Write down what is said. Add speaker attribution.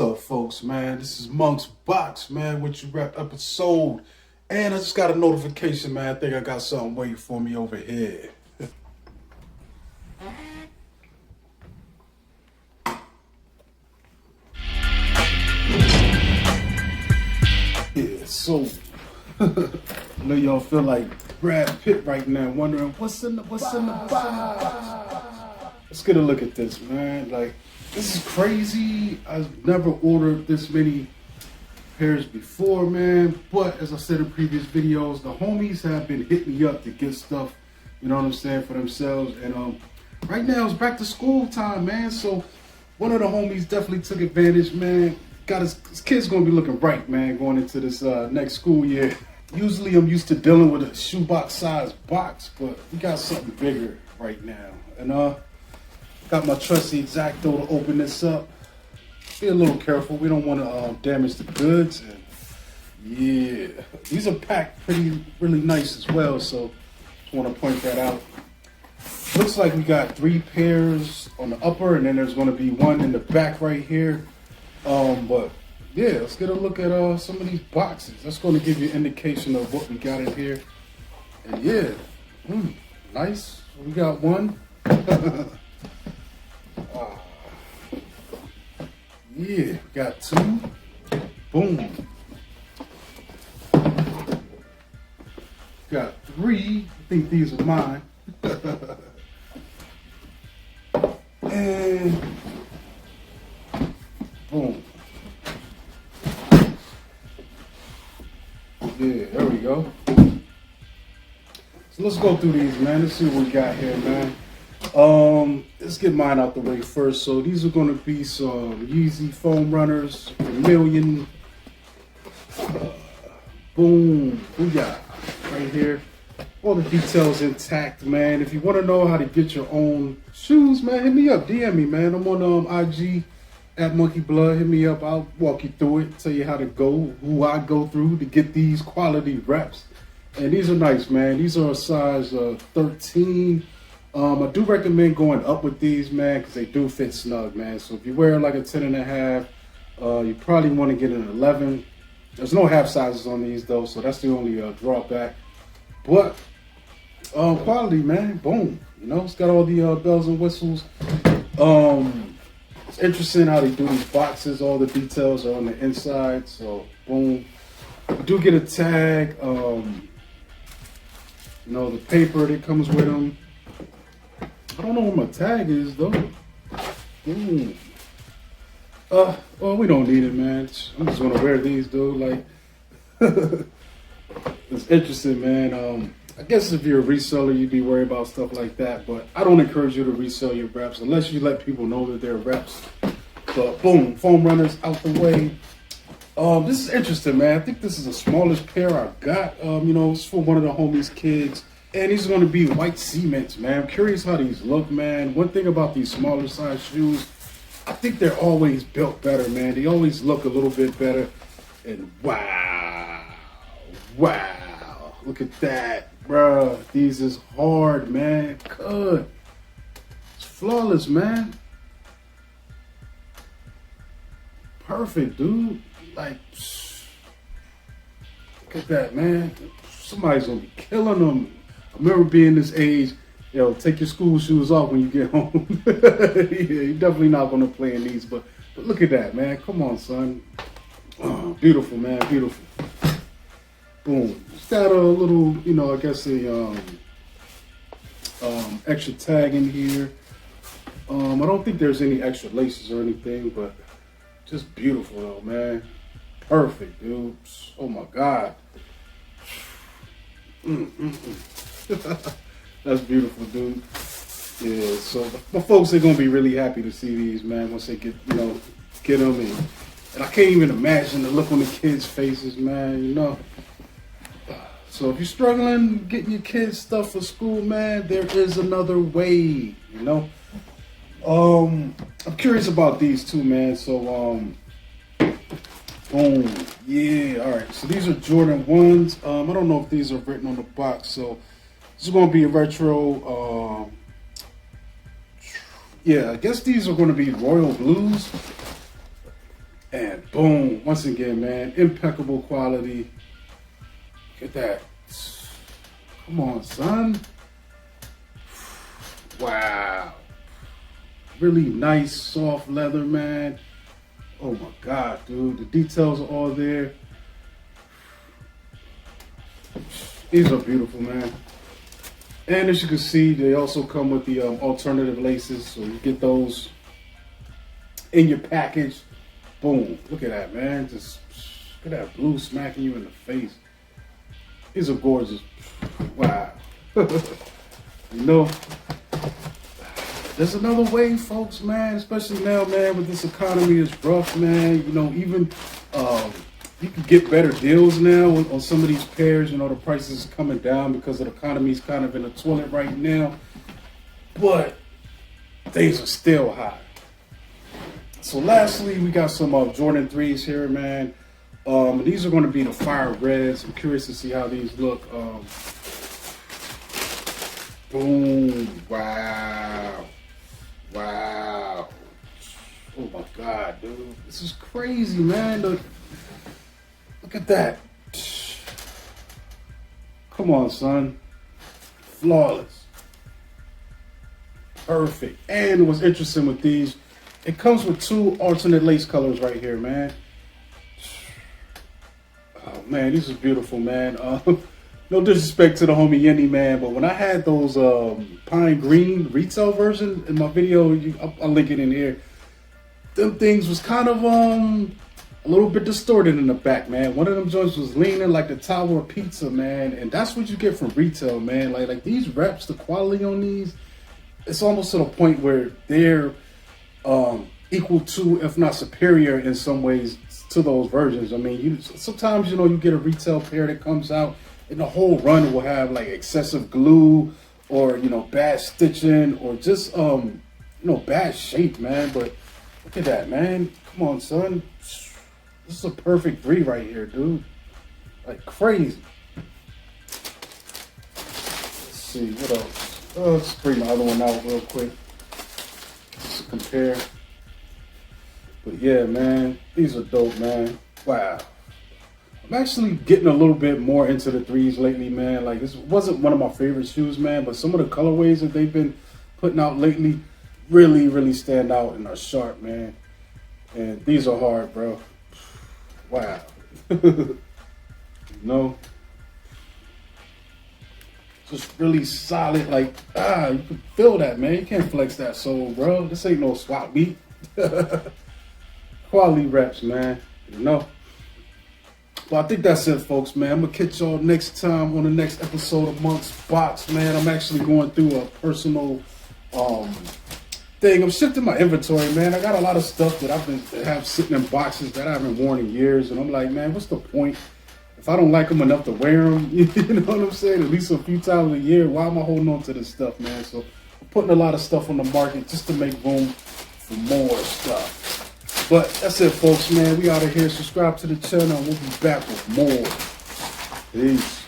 Speaker 1: up, folks, man? This is Monk's Box, man, with your rep episode. And I just got a notification, man. I think I got something waiting for me over here. Yeah, so I know y'all feel like Brad Pitt right now, wondering what's in the box. Let's get a look at this, man. Like, this is crazy. I've never ordered this many pairs before, man. But as I said in previous videos, the homies have been hitting me up to get stuff, you know what I'm saying, for themselves. And right now it's back to school time, man. So one of the homies definitely took advantage, man. Got his kid's gonna be looking bright, man, going into this next school year. Usually I'm used to dealing with a shoebox size box, but we got something bigger right now. And got my trusty X-Acto to open this up. Be a little careful. We don't want to damage the goods. And yeah, these are packed really nice as well. So just want to point that out. Looks like we got 3 pairs on the upper, and then there's going to be one in the back right here. But yeah, let's get a look at some of these boxes. That's going to give you an indication of what we got in here. And yeah, nice. We got one. Yeah, got 2. Boom. Got 3. I think these are mine. And boom. Yeah, there we go. So let's go through these, man. Let's see what we got here, man. Let's get mine out the way first. So these are going to be some Yeezy Foamrunners, Vermillion. Boom, booyah, right here. All the details intact, man. If you want to know how to get your own shoes, man, hit me up, DM me, man. I'm on IG at Monkey Blood. Hit me up. I'll walk you through it, tell you how to go, who I go through to get these quality reps. And these are nice, man. These are a size 13. I do recommend going up with these, man, because they do fit snug, man. So if you wear like a 10.5, you probably want to get an 11. There's no half sizes on these though, so that's the only drawback. But quality, man, boom. You know, it's got all the bells and whistles. It's interesting how they do these boxes. All the details are on the inside, so boom. You do get a tag. You know, the paper that comes with them. I don't know what my tag is though. Well, we don't need it, man. I'm just gonna wear these, dude. Like, it's interesting, man. I guess if you're a reseller, you'd be worried about stuff like that. But I don't encourage you to resell your reps unless you let people know that they're reps. But boom, foam runners out the way. This is interesting, man. I think this is the smallest pair I've got. You know, it's for one of the homies' kids. And these are going to be white cements, man. I'm curious how these look, man. One thing about these smaller size shoes, I think they're always built better, man. They always look a little bit better. And wow. Look at that, bro. These is hard, man. Good. It's flawless, man. Perfect, dude. Like, look at that, man. Somebody's going to be killing them. I remember being this age, take your school shoes off when you get home. Yeah, you're definitely not going to play in these, but look at that, man. Come on, son. Oh, beautiful, man, beautiful. Boom. It's got a little, you know, I guess a extra tag in here. I don't think there's any extra laces or anything, but just beautiful, though, man. Perfect, dude. Oh, my God. That's beautiful, dude. Yeah, so my folks are gonna be really happy to see these, man, once they get them, and I can't even imagine the look on the kids' faces, man. You know. So if you're struggling getting your kids stuff for school, man, there is another way. You know. I'm curious about these too, man. So boom. Yeah, all right. So these are Jordan 1s. I don't know if these are written on the box. So this is going to be a retro. Yeah, I guess these are going to be royal blues. And boom, once again, man, impeccable quality. Look at that. Come on, son. Wow. Really nice, soft leather, man. Oh my God, dude. The details are all there. These are beautiful, man. And as you can see, they also come with the alternative laces. So you get those in your package. Boom. Look at that, man. Just look at that blue smacking you in the face. These are gorgeous. Wow. You know, there's another way, folks, man. Especially now, man, with this economy is rough, man. You know, even you can get better deals now on some of these pairs. You know, the prices are coming down because the economy is kind of in the toilet right now. But things are still high. So lastly, we got some Jordan 3s here, man. These are going to be the fire reds. I'm curious to see how these look. Boom. Wow. Wow. Oh my God, dude. This is crazy, man. Look at that. Come on, son. Flawless. Perfect. And what's interesting with these, it comes with 2 alternate lace colors right here, man. Oh man, these are beautiful, man. No disrespect to the homie Yenny, man, but when I had those pine green retail version in my video, I'll link it in here. Them things was kind of a little bit distorted in the back, man. One of them joints was leaning like the tower of pizza, man, and that's what you get from retail, man. Like these reps, the quality on these, it's almost to the point where they're equal to, if not superior in some ways to those versions. I mean, sometimes, you know, you get a retail pair that comes out and the whole run will have like excessive glue or, you know, bad stitching or just, you know, bad shape, man. But look at that, man. Come on, son. This is a perfect 3 right here, dude. Like crazy. Let's see, what else? Let's bring the other one out real quick. Just to compare. But yeah, man, these are dope, man. Wow. I'm actually getting a little bit more into the 3s lately, man. Like, this wasn't one of my favorite shoes, man, but some of the colorways that they've been putting out lately really, really stand out and are sharp, man. And these are hard, bro. Wow. You know? Just really solid, like, you can feel that, man. You can't flex that sole, bro. This ain't no swap meet. Quality reps, man. You know? Well, I think that's it, folks, man. I'm going to catch y'all next time on the next episode of Monk's Box, man. I'm actually going through a personal thing. I'm shifting my inventory, man. I got a lot of stuff that have sitting in boxes that I haven't worn in years. And I'm like, man, what's the point? If I don't like them enough to wear them, you know what I'm saying? At least a few times a year, why am I holding on to this stuff, man? So I'm putting a lot of stuff on the market just to make room for more stuff. But that's it, folks, man. We out of here. Subscribe to the channel and we'll be back with more. Peace.